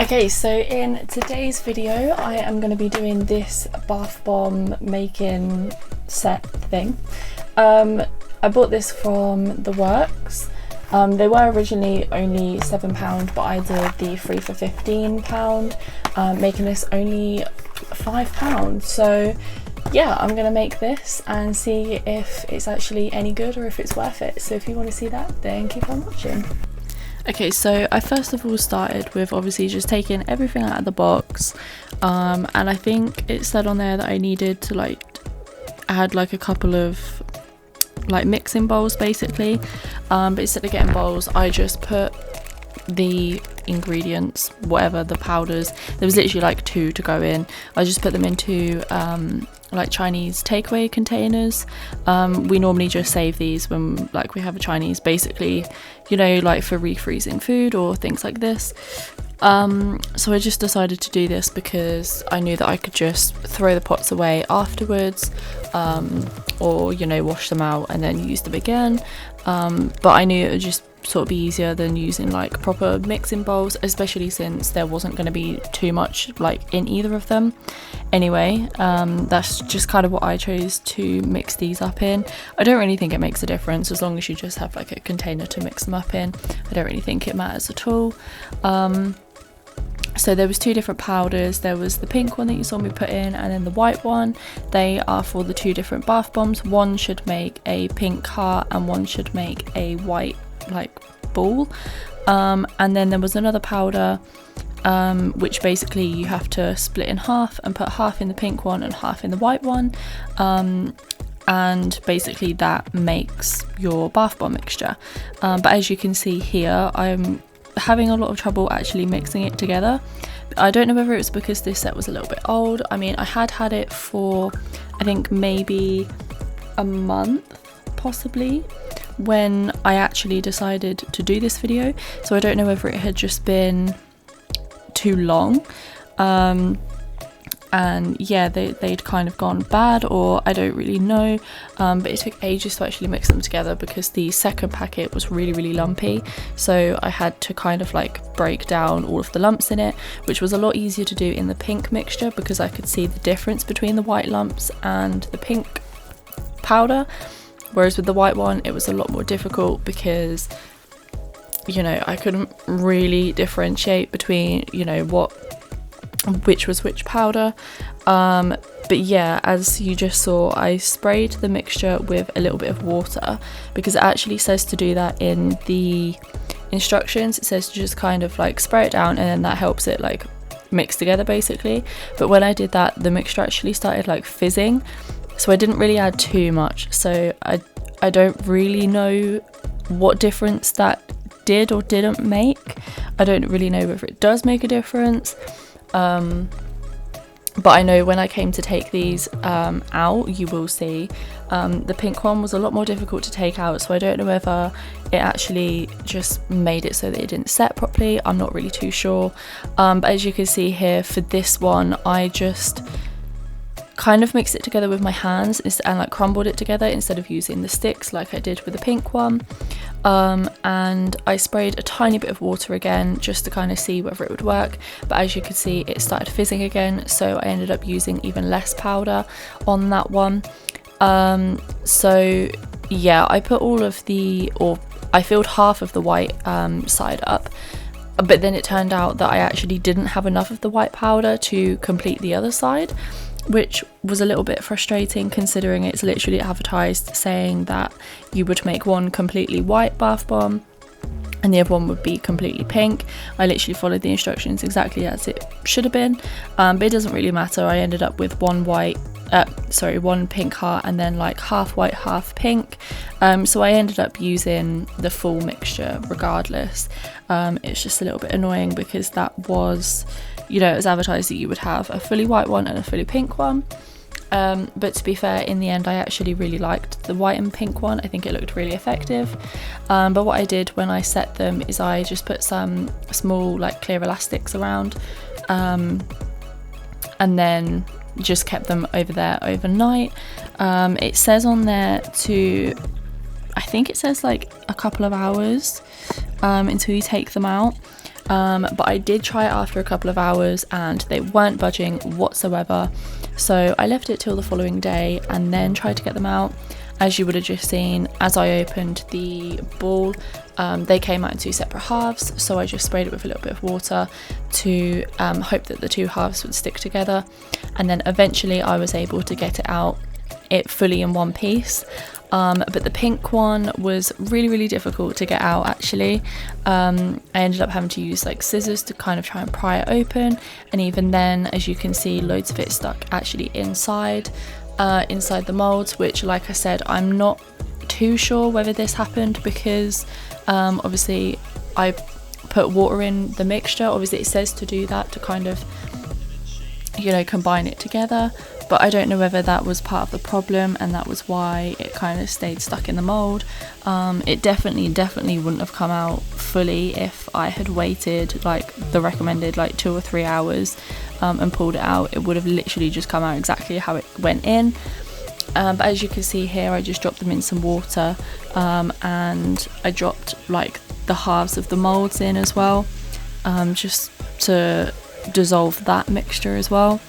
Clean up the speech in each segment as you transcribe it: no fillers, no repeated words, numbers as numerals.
Okay, so in today's video I am going to be doing this bath bomb making set thing. I bought this from The Works. They were originally only £7, but I did the 3 for £15, making this only £5. So yeah, I'm going to make this and see if it's actually any good or if it's worth it. So if you want to see that, then keep on watching. Okay, so I first of all started with obviously just taking everything out of the box, and I think it said on there that I needed to add a couple of mixing bowls basically, but instead of getting bowls I just put the ingredients, whatever, the powders, there was literally 2 to go in. I just put them into Chinese takeaway containers. We normally just save these when we have a Chinese, basically, for refreezing food or things like this. So I just decided to do this because I knew that I could just throw the pots away afterwards, or wash them out and then use them again, but I knew it would just sort of be easier than using proper mixing bowls, especially since there wasn't going to be too much in either of them anyway. That's just kind of what I chose to mix these up in. I don't really think it makes a difference as long as you just have a container to mix them up in. I don't really think it matters at all. So there was 2 different powders. There was the pink one that you saw me put in, and then the white one. They are for the 2 different bath bombs. One should make a pink heart and one should make a white ball, and then there was another powder which basically you have to split in half and put half in the pink one and half in the white one, and basically that makes your bath bomb mixture. But as you can see here, I'm having a lot of trouble actually mixing it together. I don't know whether it's because this set was a little bit old. I mean, I had it for I think maybe a month possibly when I actually decided to do this video, so I don't know whether it had just been too long, and yeah, they'd kind of gone bad, or I don't really know, but it took ages to actually mix them together because the second packet was really lumpy, so I had to kind of break down all of the lumps in it, which was a lot easier to do in the pink mixture because I could see the difference between the white lumps and the pink powder. Whereas with the white one, it was a lot more difficult because, I couldn't really differentiate between, which was which powder. But yeah, as you just saw, I sprayed the mixture with a little bit of water because it actually says to do that in the instructions. It says to just kind of spray it down, and then that helps it mix together basically. But when I did that, the mixture actually started fizzing. So I didn't really add too much, so I don't really know what difference that did or didn't make. I don't really know whether it does make a difference, but I know when I came to take these out, you will see the pink one was a lot more difficult to take out, so I don't know whether it actually just made it so that it didn't set properly. I'm not really too sure, but as you can see here, for this one I just kind of mixed it together with my hands and crumbled it together instead of using the sticks like I did with the pink one, and I sprayed a tiny bit of water again just to kind of see whether it would work, but as you can see it started fizzing again, so I ended up using even less powder on that one. So yeah, I put I filled half of the white side up, but then it turned out that I actually didn't have enough of the white powder to complete the other side, which was a little bit frustrating considering it's literally advertised saying that you would make one completely white bath bomb and the other one would be completely pink. I literally followed the instructions exactly as it should have been, but it doesn't really matter. I ended up with one pink heart and then half white half pink, so I ended up using the full mixture regardless. It's just a little bit annoying because that was, it was advertised that you would have a fully white one and a fully pink one, but to be fair, in the end I actually really liked the white and pink one. I think it looked really effective, but what I did when I set them is I just put some small clear elastics around, and then just kept them over there overnight. It says on there to, I think it says a couple of hours until you take them out. but I did try it after a couple of hours and they weren't budging whatsoever, so I left it till the following day and then tried to get them out. As you would have just seen, as I opened the ball, they came out in two separate halves, so I just sprayed it with a little bit of water to hope that the two halves would stick together, and then eventually I was able to get it fully in one piece. But the pink one was really difficult to get out actually. I ended up having to use like scissors to kind of try and pry it open, and even then, as you can see, loads of it stuck actually inside the molds, which, like I said, I'm not too sure whether this happened because obviously I put water in the mixture. Obviously it says to do that to kind of, you know, combine it together, but I don't know whether that was part of the problem and that was why it kind of stayed stuck in the mold. It definitely wouldn't have come out fully if I had waited like the recommended like 2 or 3 hours and pulled it out. It would have literally just come out exactly how it went in. But as you can see here, I just dropped them in some water, and I dropped like the halves of the molds in as well, just to dissolve that mixture as well.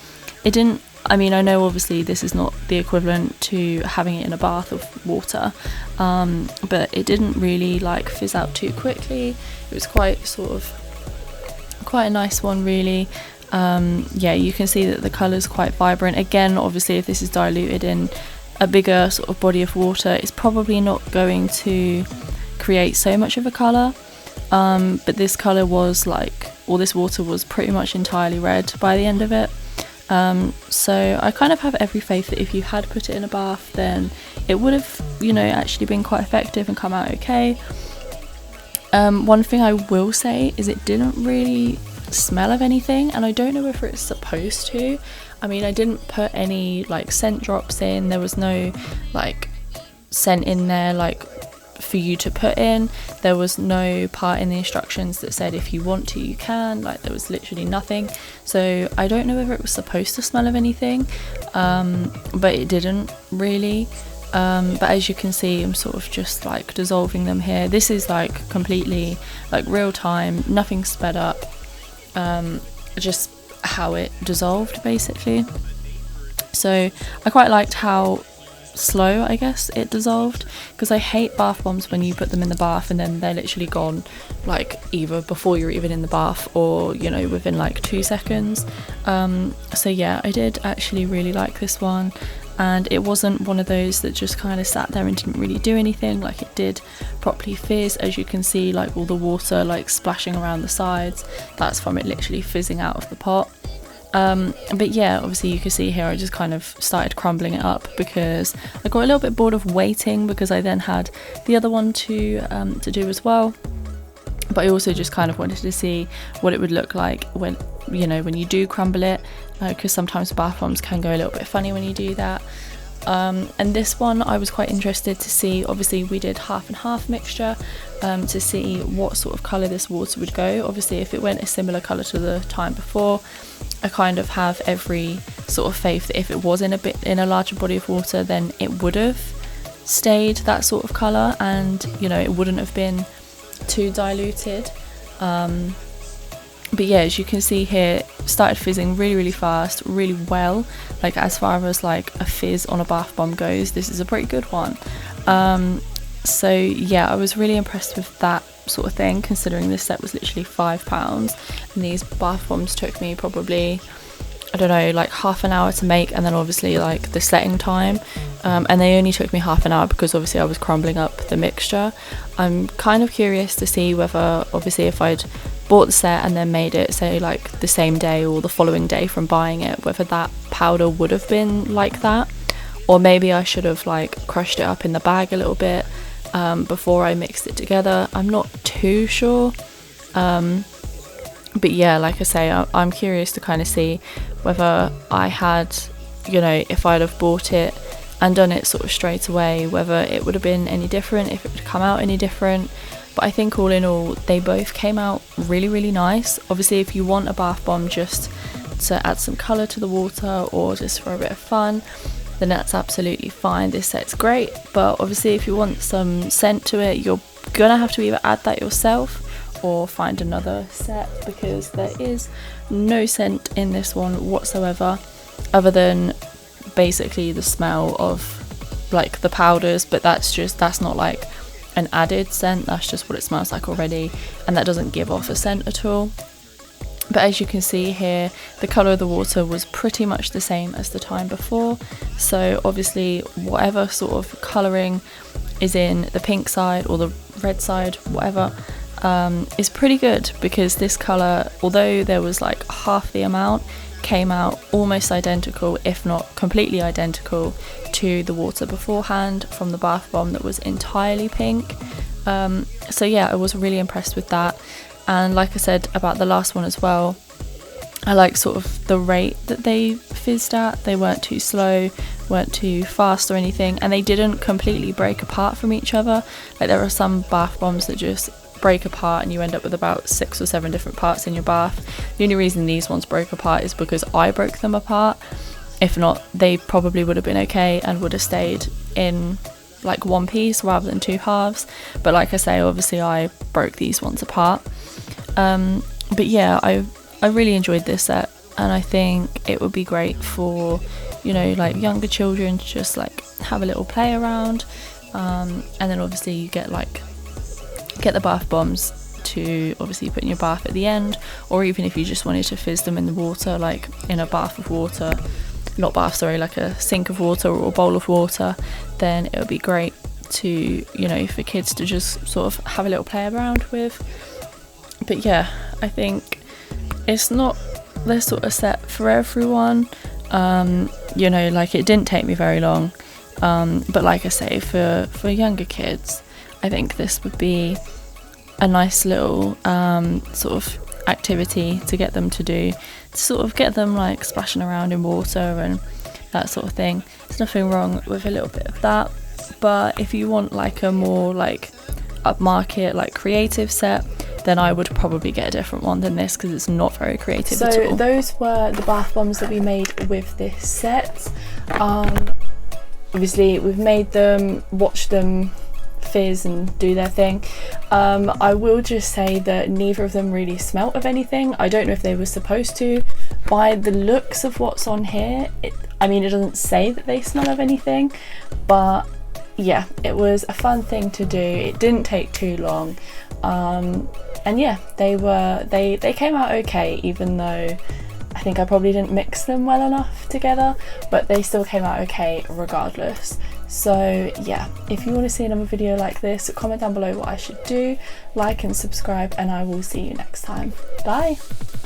It didn't, I mean, I know obviously this is not the equivalent to having it in a bath of water, but it didn't really like fizz out too quickly. It was quite a nice one really. Yeah, you can see that the colour's quite vibrant. Again, obviously if this is diluted in a bigger sort of body of water, it's probably not going to create so much of a colour, but this colour was like, or this water was pretty much entirely red by the end of it. So I kind of have every faith that if you had put it in a bath, then it would have, you know, actually been quite effective and come out okay. One thing I will say is it didn't really smell of anything, and I don't know if it's supposed to. I mean, I didn't put any like scent drops in, there was no like scent in there like for you to put in, there was no part in the instructions that said if you want to you can, like there was literally nothing, so I don't know whether it was supposed to smell of anything, but it didn't really. But as you can see, I'm sort of just like dissolving them here. This is like completely like real time, nothing sped up, just how it dissolved basically. So I quite liked how slow, I guess, it dissolved, because I hate bath bombs when you put them in the bath and then they're literally gone, like either before you're even in the bath or, you know, within like 2 seconds. So yeah, I did actually really like this one, and it wasn't one of those that just kind of sat there and didn't really do anything. Like it did properly fizz, as you can see, like all the water like splashing around the sides, that's from it literally fizzing out of the pot. But yeah, obviously you can see here I just kind of started crumbling it up because I got a little bit bored of waiting, because I then had the other one to do as well. But I also just kind of wanted to see what it would look like when, you know, when you do crumble it, because sometimes bath bombs can go a little bit funny when you do that. And this one I was quite interested to see. Obviously we did half and half mixture, to see what sort of colour this water would go. Obviously if it went a similar colour to the time before, I kind of have every sort of faith that if it was in a larger body of water, then it would have stayed that sort of colour, and you know, it wouldn't have been too diluted. But yeah, as you can see here, it started fizzing really fast, really well. Like as far as like a fizz on a bath bomb goes, this is a pretty good one. So yeah, I was really impressed with that sort of thing, considering this set was literally £5 and these bath bombs took me probably, I don't know, like half an hour to make, and then obviously like the setting time, and they only took me half an hour because obviously I was crumbling up the mixture. I'm kind of curious to see whether, obviously if I'd bought the set and then made it say like the same day or the following day from buying it, whether that powder would have been like that, or maybe I should have like crushed it up in the bag a little bit before I mixed it together. I'm not too sure, but yeah, like I say, I'm curious to kind of see whether I had, you know, if I'd have bought it and done it sort of straight away, whether it would have been any different, if it would come out any different. But I think all in all, they both came out really nice. Obviously if you want a bath bomb just to add some colour to the water or just for a bit of fun, then that's absolutely fine. This set's great, but obviously if you want some scent to it, you're gonna have to either add that yourself or find another set, because there is no scent in this one whatsoever, other than basically the smell of like the powders, but that's not like an added scent, that's just what it smells like already, and that doesn't give off a scent at all. But as you can see here, the colour of the water was pretty much the same as the time before, so obviously whatever sort of colouring is in the pink side or the red side, whatever, is pretty good, because this colour, although there was like half the amount, came out almost identical, if not completely identical, to the water beforehand from the bath bomb that was entirely pink. So yeah, I was really impressed with that. And like I said about the last one as well, I like sort of the rate that they fizzed at. They weren't too slow, weren't too fast or anything, and they didn't completely break apart from each other. Like there are some bath bombs that just break apart and you end up with about 6 or 7 different parts in your bath. The only reason these ones broke apart is because I broke them apart. If not, they probably would have been okay and would have stayed in like one piece rather than 2 halves. But like I say, obviously I broke these ones apart. But yeah, I really enjoyed this set, and I think it would be great for, you know, like younger children to just like have a little play around. And then obviously you get the bath bombs to obviously put in your bath at the end, or even if you just wanted to fizz them in the water, like in a bath of water, not bath, sorry, like a sink of water or a bowl of water, then it would be great to, you know, for kids to just sort of have a little play around with. But yeah, I think it's not the sort of set for everyone. You know, like it didn't take me very long, but like I say, for younger kids, I think this would be a nice little sort of activity to get them to do, to sort of get them like splashing around in water and that sort of thing. There's nothing wrong with a little bit of that, but if you want like a more like upmarket, like creative set, then I would probably get a different one than this, because it's not very creative at all. So those were the bath bombs that we made with this set. Obviously we've made them, watched them fizz and do their thing. I will just say that neither of them really smelt of anything. I don't know if they were supposed to. By the looks of what's on here, I mean, it doesn't say that they smell of anything, but yeah, it was a fun thing to do. It didn't take too long, and yeah, they came out okay, even though I think I probably didn't mix them well enough together, but they still came out okay regardless. So yeah, if you want to see another video like this, comment down below what I should do, like and subscribe, and I will see you next time. Bye.